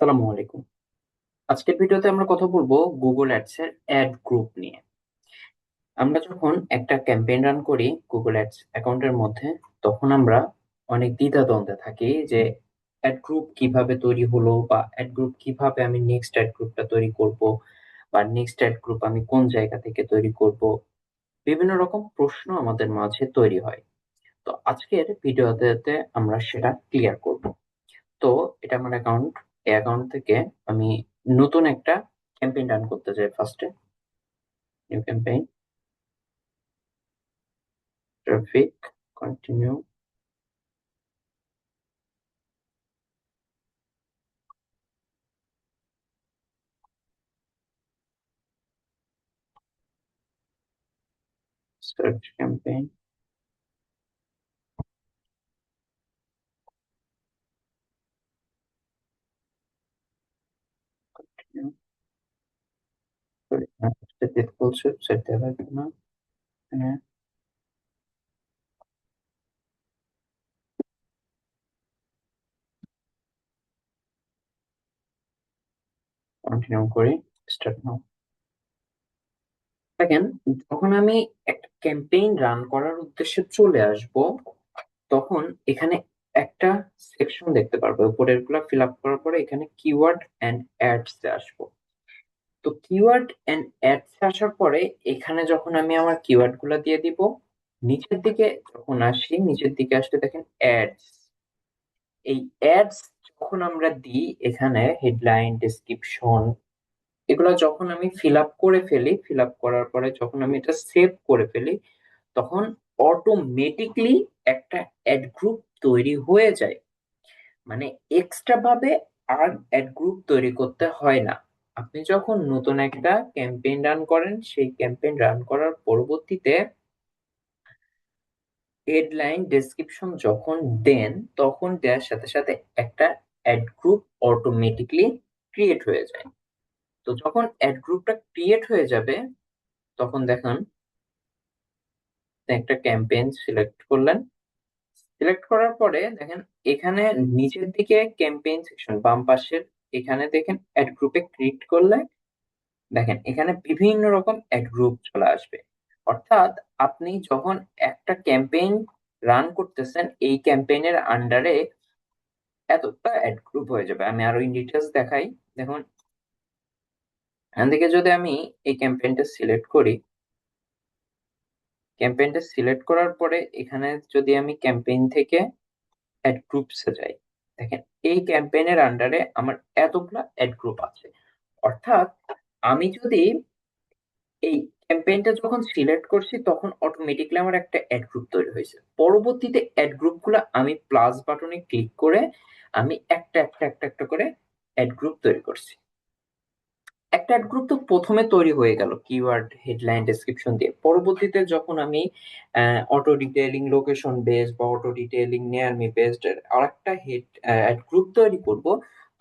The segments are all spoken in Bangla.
আসসালামু আলাইকুম। আজকের ভিডিওতে আমরা কথা বলবো গুগল অ্যাডস এর অ্যাড গ্রুপ নিয়ে। আমরা যখন একটা ক্যাম্পেইন রান করি গুগল অ্যাডস অ্যাকাউন্টের মধ্যে, তখন আমরা অনেক দ্বিধাদ্বন্দ্বে থাকি যে অ্যাড গ্রুপ কিভাবে তৈরি হলো, বা অ্যাড গ্রুপ কিভাবে আমি নেক্সট অ্যাড গ্রুপটা তৈরি করব, বা নেক্সট অ্যাড গ্রুপ আমি কোন জায়গা থেকে তৈরি করব। বিভিন্ন রকম প্রশ্ন আমাদের মাঝে তৈরি হয়। তো আজকের ভিডিওতে আমরা সেটা ক্লিয়ার করব। তো এটা আমার অ্যাকাউন্ট। এই অ্যাকাউন্ট থেকে আমি নতুন একটা ক্যাম্পেইন রান করতে চাই। ফার্স্টে new campaign, traffic, continue, search campaign, continue. Sorry, website দিতে বলছে, ওয়েবসাইট দেওয়া লাগবে না। এখানে কন্টিনিউ করি, স্টার্ট নাও। দেখেন, যখন আমি একটা ক্যাম্পেইন রান করার উদ্দেশ্যে চলে আসব, তখন এখানে একটা সেকশন দেখতে পারবো। উপরের গুলা ফিল আপ করার পরে এখানে কিওয়ার্ড এন্ড অ্যাডস এ আসবো। তো কিওয়ার্ড এন্ড অ্যাডস আসার পরে এখানে যখন আমি আমার কিওয়ার্ড গুলা দিয়ে দিব, নিচের দিকে যখন আসি, নিচের দিকে আসলে দেখেন অ্যাডস। এই অ্যাডস যখন আমরা দিই, এখানে হেডলাইন, ডেসক্রিপশন, এগুলো যখন আমি ফিল আপ করে ফেলি, ফিল আপ করার পরে যখন আমি এটা সেভ করে ফেলি, তখন অটোমেটিকলি একটা অ্যাড গ্রুপ তৈরি হয়ে যায়। মানে এক্সট্রা ভাবে আর অ্যাড গ্রুপ তৈরি করতে হয় না। আপনি যখন নতুন একটা ক্যাম্পেইন রান করেন, সেই ক্যাম্পেইন রান করার পরবর্তীতে হেডলাইন, ডেসক্রিপশন যখন দেন, তখন দেওয়ার সাথে সাথে একটা অ্যাড গ্রুপ অটোমেটিকলি ক্রিয়েট হয়ে যায়। তো যখন অ্যাড গ্রুপটা ক্রিয়েট হয়ে যাবে, তখন দেখেন একটা ক্যাম্পেইন সিলেক্ট করলেন। সিলেক্ট করার পরে দেখেন এখানে নিচের দিকে ক্যাম্পেইন সেকশন বাম পাশের, এখানে দেখেন অ্যাড গ্রুপে ক্লিক করলে দেখেন এখানে বিভিন্ন রকম অ্যাড গ্রুপ চলে আসবে। অর্থাৎ আপনি যখন একটা ক্যাম্পেইন রান করতেছেন, এই ক্যাম্পেইনের আন্ডারে এতটা অ্যাড গ্রুপ হয়ে যাবে। আমি আরো ইন ডিটেলস দেখাই। দেখুন, এখান থেকে যদি আমি এই ক্যাম্পেইনটা সিলেক্ট করি, ক্যাম্পেইনটা সিলেক্ট করার পরে এখানে যদি আমি ক্যাম্পেইন থেকে অ্যাড গ্রুপসে যাই, দেখেন এই ক্যাম্পেইনের আন্ডারে আমার এতগুলা অ্যাড গ্রুপ আছে। অর্থাৎ আমি যদি এই ক্যাম্পেইনটা যখন সিলেক্ট করছি, তখন অটোমেটিকলি আমার একটা অ্যাড গ্রুপ তৈরি হয়েছে। পরবর্তীতে অ্যাড গ্রুপগুলো আমি প্লাস বাটনে ক্লিক করে আমি একটা একটা একটা একটা করে অ্যাড গ্রুপ তৈরি করছি। একটা অ্যাড গ্রুপ তো প্রথমে তৈরি হয়ে গেল কিওয়ার্ড, হেডলাইন, ডেসক্রিপশন দিয়ে। পরবর্তীতে যখন আমি অটো ডিটেইলিং, লোকেশন বেসড বা auto detailing near me based আরেকটা অ্যাড গ্রুপ তৈরি করব,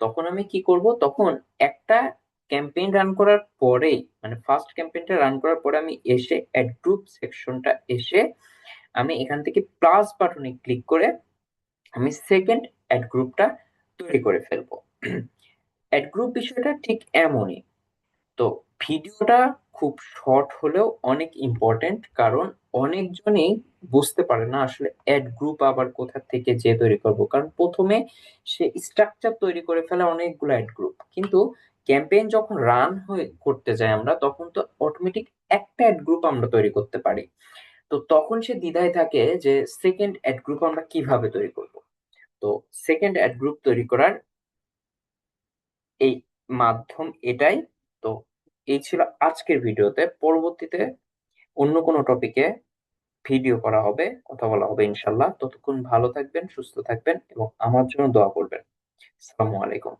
তখন আমি কি করব, তখন একটা ক্যাম্পেইন রান করার পরে, মানে ফার্স্ট ক্যাম্পেইনটা রান করার পরে আমি এসে অ্যাড গ্রুপ সেকশনটা এসে আমি এখান থেকে প্লাস বাটনে ক্লিক করে আমি সেকেন্ড অ্যাড গ্রুপটা তৈরি করে ফেলবো। অ্যাড গ্রুপ বিষয়টা ঠিক এমনই। তো ভিডিওটা খুব শর্ট হলেও অনেক ইম্পর্টেন্ট, কারণ অনেকজনই বুঝতে পারে না আসলে অ্যাড গ্রুপ আবার কোথা থেকে যে তৈরি করব। কারণ প্রথমে সে স্ট্রাকচার তৈরি করে ফেলে অনেকগুলো অ্যাড গ্রুপ, কিন্তু ক্যাম্পেইন যখন রান হয়ে করতে যাই আমরা, তখন তো অটোমেটিক একটা অ্যাড গ্রুপ আমরা তৈরি করতে পারি। তো তখন সে দ্বিধায় থাকে যে সেকেন্ড অ্যাড গ্রুপ আমরা কিভাবে তৈরি করব। তো সেকেন্ড অ্যাড গ্রুপ তৈরি করার এই মাধ্যম এটাই। তো এই ছিল আজকের ভিডিওতে। পরবর্তীতে অন্য কোনো টপিকে ভিডিও করা হবে, কথা বলা হবে ইনশাল্লাহ। ততক্ষণ ভালো থাকবেন, সুস্থ থাকবেন এবং আমার জন্য দোয়া করবেন। আসসালামু আলাইকুম।